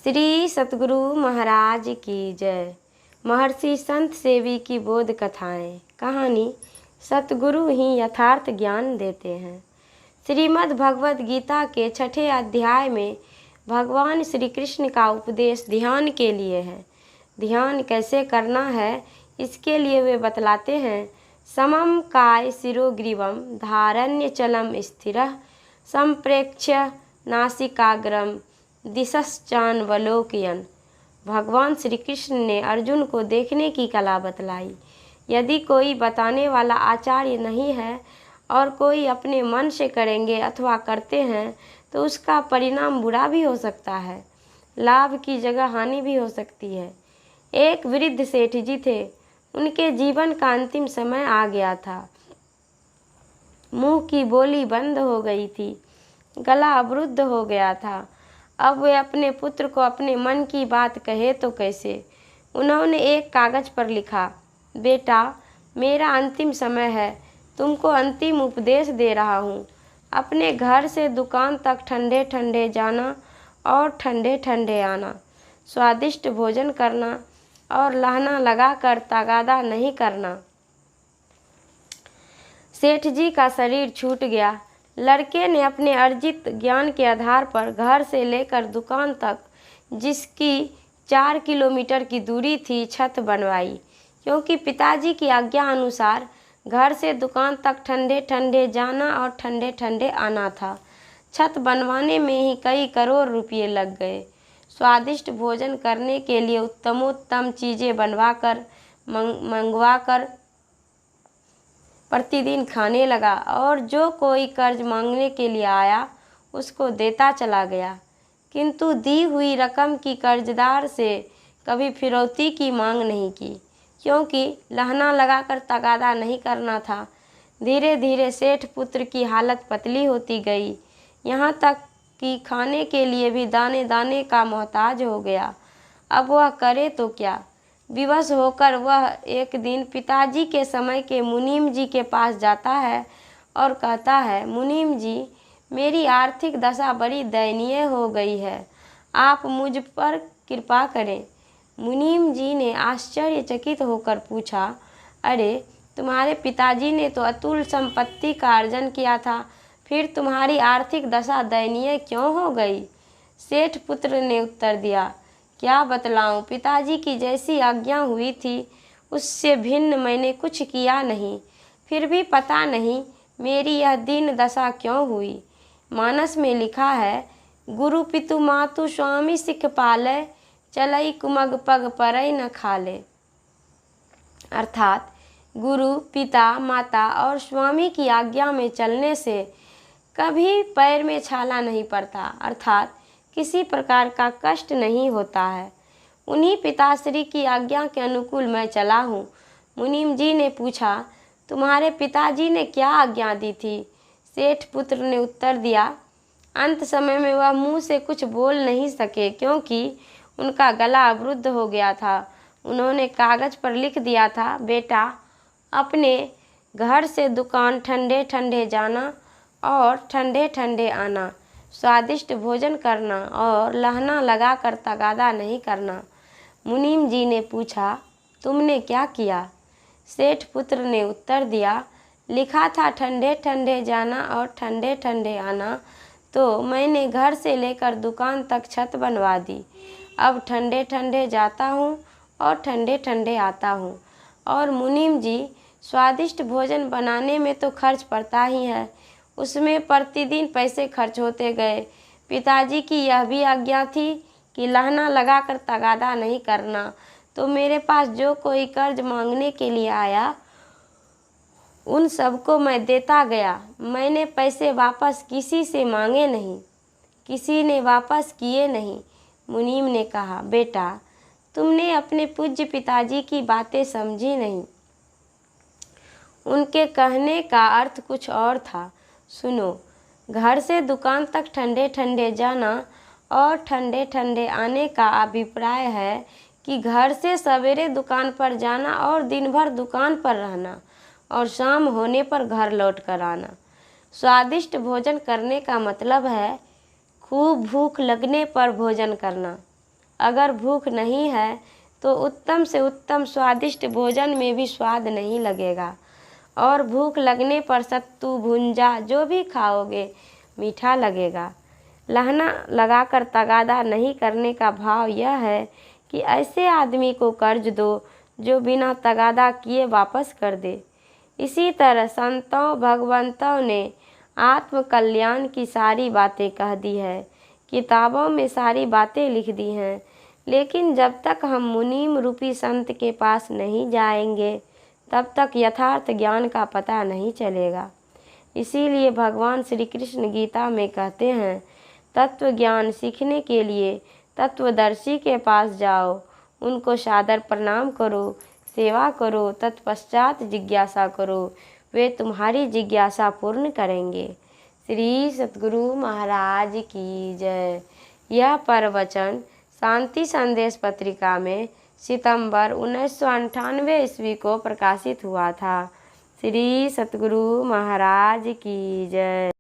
श्री सतगुरु महाराज की जय। महर्षि संत सेवी की बोध कथाएं। कहानी सतगुरु ही यथार्थ ज्ञान देते हैं। श्रीमद् भगवद गीता के 6ठे अध्याय में भगवान श्री कृष्ण का उपदेश ध्यान के लिए है। ध्यान कैसे करना है इसके लिए वे बतलाते हैं। समम काय शिरोग्रीवम धारण्यचलम स्थिरः संप्रेक्ष्य नासिकाग्रम दिशश्चान्वलोकयन्। भगवान श्री कृष्ण ने अर्जुन को देखने की कला बतलाई। यदि कोई बताने वाला आचार्य नहीं है और कोई अपने मन से करेंगे अथवा करते हैं तो उसका परिणाम बुरा भी हो सकता है, लाभ की जगह हानि भी हो सकती है। एक वृद्ध सेठ जी थे। उनके जीवन का अंतिम समय आ गया था। मुंह की बोली बंद हो गई थी, गला अवरुद्ध हो गया था। अब वे अपने पुत्र को अपने मन की बात कहे तो कैसे। उन्होंने एक कागज पर लिखा, बेटा मेरा अंतिम समय है, तुमको अंतिम उपदेश दे रहा हूँ। अपने घर से दुकान तक ठंडे ठंडे जाना और ठंडे ठंडे आना, स्वादिष्ट भोजन करना और लहना लगाकर तगादा नहीं करना। सेठ जी का शरीर छूट गया। लड़के ने अपने अर्जित ज्ञान के आधार पर घर से लेकर दुकान तक, जिसकी 4 किलोमीटर की दूरी थी, छत बनवाई। क्योंकि पिताजी की आज्ञा अनुसार घर से दुकान तक ठंडे ठंडे जाना और ठंडे ठंडे आना था। छत बनवाने में ही कई करोड़ रुपये लग गए। स्वादिष्ट भोजन करने के लिए उत्तमोत्तम चीज़ें बनवाकर मंगवाकर प्रतिदिन खाने लगा और जो कोई कर्ज मांगने के लिए आया उसको देता चला गया। किंतु दी हुई रकम की कर्जदार से कभी फिरौती की मांग नहीं की, क्योंकि लहना लगाकर तगादा नहीं करना था। धीरे धीरे सेठ पुत्र की हालत पतली होती गई, यहाँ तक कि खाने के लिए भी दाने दाने का मोहताज हो गया। अब वह करे तो क्या। विवश होकर वह एक दिन पिताजी के समय के मुनीम जी के पास जाता है और कहता है, मुनीम जी मेरी आर्थिक दशा बड़ी दयनीय हो गई है, आप मुझ पर कृपा करें। मुनीम जी ने आश्चर्यचकित होकर पूछा, अरे तुम्हारे पिताजी ने तो अतुल संपत्ति का अर्जन किया था, फिर तुम्हारी आर्थिक दशा दयनीय क्यों हो गई। सेठ पुत्र ने उत्तर दिया, क्या बतलाऊं, पिताजी की जैसी आज्ञा हुई थी उससे भिन्न मैंने कुछ किया नहीं, फिर भी पता नहीं मेरी यह दीन दशा क्यों हुई। मानस में लिखा है, गुरु पितु मातु स्वामी सिख पाले, चलई कुमग पग परई न खाले। अर्थात गुरु पिता माता और स्वामी की आज्ञा में चलने से कभी पैर में छाला नहीं पड़ता, अर्थात किसी प्रकार का कष्ट नहीं होता है। उन्हीं पिताश्री की आज्ञा के अनुकूल मैं चला हूँ। मुनीम जी ने पूछा, तुम्हारे पिताजी ने क्या आज्ञा दी थी। सेठ पुत्र ने उत्तर दिया, अंत समय में वह मुंह से कुछ बोल नहीं सके क्योंकि उनका गला अवरुद्ध हो गया था। उन्होंने कागज पर लिख दिया था, बेटा अपने घर से दुकान ठंडे ठंडे जाना और ठंडे ठंडे आना, स्वादिष्ट भोजन करना और लहना लगाकर तगादा नहीं करना। मुनीम जी ने पूछा, तुमने क्या किया। सेठ पुत्र ने उत्तर दिया, लिखा था ठंडे ठंडे जाना और ठंडे ठंडे आना, तो मैंने घर से लेकर दुकान तक छत बनवा दी। अब ठंडे ठंडे जाता हूँ और ठंडे ठंडे आता हूँ। और मुनीम जी, स्वादिष्ट भोजन बनाने में तो खर्च पड़ता ही है, उसमें प्रतिदिन पैसे खर्च होते गए। पिताजी की यह भी आज्ञा थी कि लहना लगाकर तगादा नहीं करना, तो मेरे पास जो कोई कर्ज मांगने के लिए आया उन सबको मैं देता गया। मैंने पैसे वापस किसी से मांगे नहीं, किसी ने वापस किए नहीं। मुनीम ने कहा, बेटा तुमने अपने पूज्य पिताजी की बातें समझी नहीं, उनके कहने का अर्थ कुछ और था। सुनो, घर से दुकान तक ठंडे ठंडे जाना और ठंडे ठंडे आने का अभिप्राय है कि घर से सवेरे दुकान पर जाना और दिन भर दुकान पर रहना और शाम होने पर घर लौट कर आना। स्वादिष्ट भोजन करने का मतलब है खूब भूख लगने पर भोजन करना। अगर भूख नहीं है तो उत्तम से उत्तम स्वादिष्ट भोजन में भी स्वाद नहीं लगेगा, और भूख लगने पर सत्तू भुंजा जो भी खाओगे मीठा लगेगा। लहना लगाकर तगादा नहीं करने का भाव यह है कि ऐसे आदमी को कर्ज दो जो बिना तगादा किए वापस कर दे। इसी तरह संतों भगवंतों ने आत्म कल्याण की सारी बातें कह दी है, किताबों में सारी बातें लिख दी हैं, लेकिन जब तक हम मुनीम रूपी संत के पास नहीं जाएंगे तब तक यथार्थ ज्ञान का पता नहीं चलेगा। इसीलिए भगवान श्री कृष्ण गीता में कहते हैं, तत्व ज्ञान सीखने के लिए तत्वदर्शी के पास जाओ, उनको सादर प्रणाम करो, सेवा करो, तत्पश्चात जिज्ञासा करो, वे तुम्हारी जिज्ञासा पूर्ण करेंगे। श्री सद्गुरु महाराज की जय। यह प्रवचन शांति संदेश पत्रिका में सितंबर 1998 ईस्वी को प्रकाशित हुआ था। श्री सद्गुरु महाराज की जय।